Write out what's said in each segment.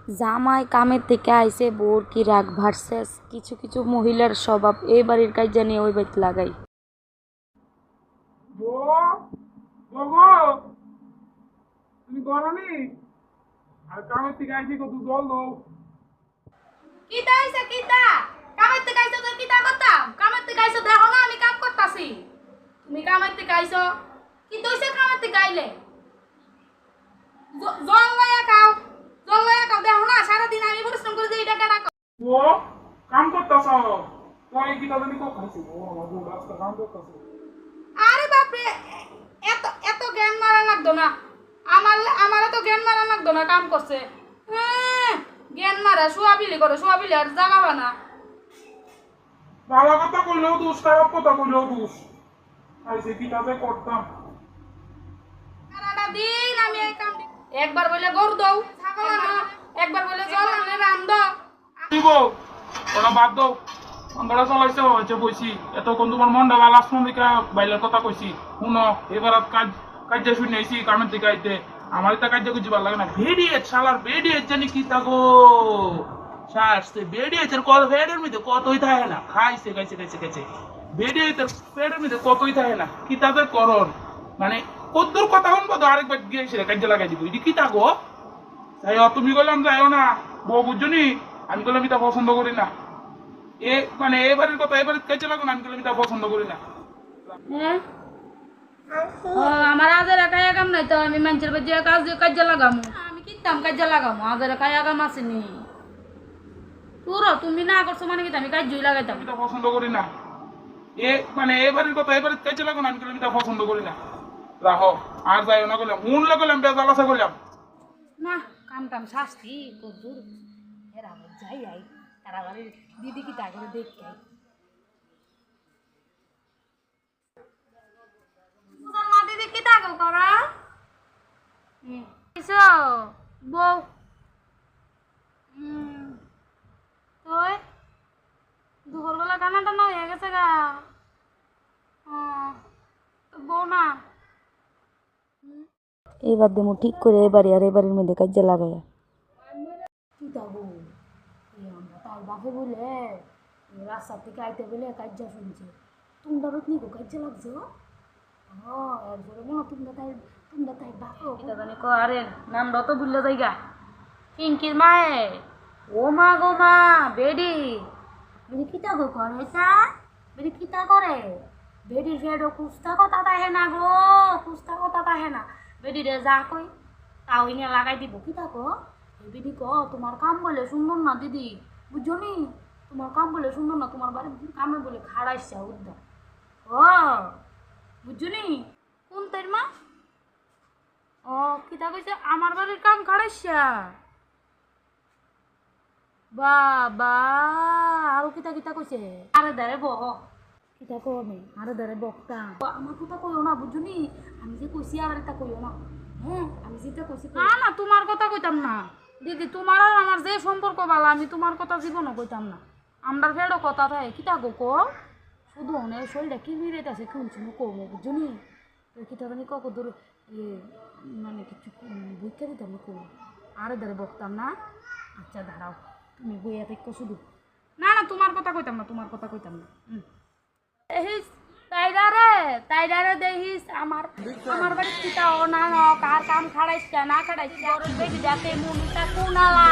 জামাই কামের থেকে আইসে বোর কি রাগ ভার্সেস কিছু কিছু মহিলার স্বভাব এই বাড়ির কাজ জানি ওই বাড়িতে লাগাই। তুমি গরমই আর কামের থেকে আইসি কত জল দাও। কিতা হইছে কিতা? কামের থেকে আইছো তো কিতা করতাম? কামের থেকে আইছো দেখো না আমি কাম করতাছি। তুমি কামের থেকে আইছো কি হইছে কামের থেকে আইলে? জল লয়া খাও, জল লয়া খাও দেখো না সারাদিন আমি পরিশ্রম করে দিই টাকা রাখো। ও কাম করতাছ তুই কি তাহলে কো খাইছিস? ও আমার বউ রাস্তা কাম করতাছ। আরে বাপরে এত এত জ্ঞান মারা লাগতো না। আমার তো জ্ঞান মারা লাগতো না কাম করছে। জ্ঞান মারা শুয়াবিলি করে শুয়াবিলি আর জাগাবা না। ভালো কথা কইলেও দোষ, খারাপ কথা কইলেও দোষ। আইসে কি কাজে করতাম। সারাটা দিন আমি এই কাম একবার বলে গরু দাও ছাগল আনো, একবার বলে জল আনে রান্ধ। দিব ওটা বাদ দাও। অন্ধরা চালাইছে হয়েছে বইছি এতক্ষণ তোমার মনটা ভালো আসলাম দিকে বাইলের কথা কইছি শুনো এবার কাজ শুনে আইছি কামের দিকে আইতে আমার এটা কাজ কিছু ভালো লাগে না। ভেড়িয়ে শালার ভেড়িয়ে জানি কি থাকো শাসতে বেড়িয়েছে কত ফেডের মধ্যে কতই থাকে না খাইছে খাইছে খাইছে খাইছে বেড়িয়েছে ফেডের মধ্যে কতই থাকে না কি তাদের করণ মানে কদ্দুর কথা শুনবো তো আরেকবার গিয়েছে কাজে লাগাই দিব এটি কি থাকো তাই তুমি বললাম যাইও না বউ বুঝছনি আমি বললাম এটা পছন্দ করি না এ মানে এবারের কথা এবারে কাজে লাগো না আমি বললাম এটা পছন্দ করি না। আমার আজের একাই কাম নাই তো আমি মানুষের বাড়ি কাজে লাগামু আমি কিতাম কাজে লাগামু আজের একাই কাম আসেনি তোর তুমি না করছো মানে কি আমি কাজই লাগাইতাম এটা পছন্দ করি না এ মানে এবারের কথা এবারে কাজে লাগো না আমি বললাম এটা পছন্দ করি না রাখো আর যাইও না করলাম মন লাগলাম বেজাল আছে করলাম না কাম টাম শাস্তি কদ্দুর এরা যাই আই তারা বাড়ির দিদি কি তা করে দেখি আই মা দিদি কি তা করা এসো বউ তুই দুপুরবেলা টানা টানা হয়ে গেছে গা বউ না এইবার দেমু ঠিক করে এবারে আর এবারের মধ্যে কাজে লাগাই। কি যাবো আমরা তাই বাপে বলে রাস্তার থেকে আইতে বলে কাজা শুনছে তোমরা রোদ নিগো কাজে লাগছে একবারে মনে তোমরা তাই বাপো এটা জানি কো আরে নামটা তো ভুলে যাইগা পিঙ্কির মায়ে ও মা গো মা বেডি বেরি কিতা গো করে তা বেরি কিতা করে বেডির ফেডো কুস্তা কথা তাহে না গো কুস্তা কথা তাহে না বেডি রে যা কই তাও ইনে লাগাই দিব কিতা গো বেডি কো তোমার কাম বলে সুন্দর না দিদি বুঝছো নি তোমার কাম বলে সুন্দর না তোমার বাড়ি কামে বলে খাড়াইছে উদ্দা ও বুঝছো নি কোন তোর মা ও কিতা কইছে আমার বাড়ির কাম খাড়াইছা বাবা আরো কিতা কিতা কইছে আরে দাঁড়ে বহ কিতা কো আমি আরে দাঁড়ে বকতা আমার কথা কইও না বুঝুনি আমি যে কইছি আর এটা কইও না হ্যাঁ আমি যেটা কইছি না না তোমার কথা কইতাম না দিদি তোমার আর আমার যে সম্পর্ক ভালো আমি তোমার কথা জীবনও কইতাম না আমরার ফেরো কথা থাকে কিতা গো কো শুধু অনেক শরীরটা কি মিরেতাছে শুনছি কো বুঝুনি কিতা জানি কত দূর মানে কিছু বুঝতে দিতাম কো আরে দাঁড়ে বকতাম না আচ্ছা দাঁড়াও তুমি বইয়া থেকে শুধু না না তোমার কথা কইতাম না তোমার কথা কইতাম না দেখিস তাইরারে দেখিস আমার বাড়ি কিতা ও না কার কাম খাড়াইস না খাড়াইস বেটি যাতে মুনিটা কোনালা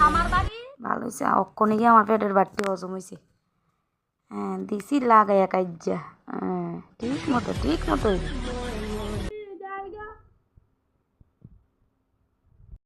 আমার বাড়ি ভালো হয়েছে অক্ষণে গিয়ে আমার পেটের বাড়তি হজম হয়েছে। হ্যাঁ দিছি লাগাইয়া কাজ্যা হ্যাঁ ঠিক মতো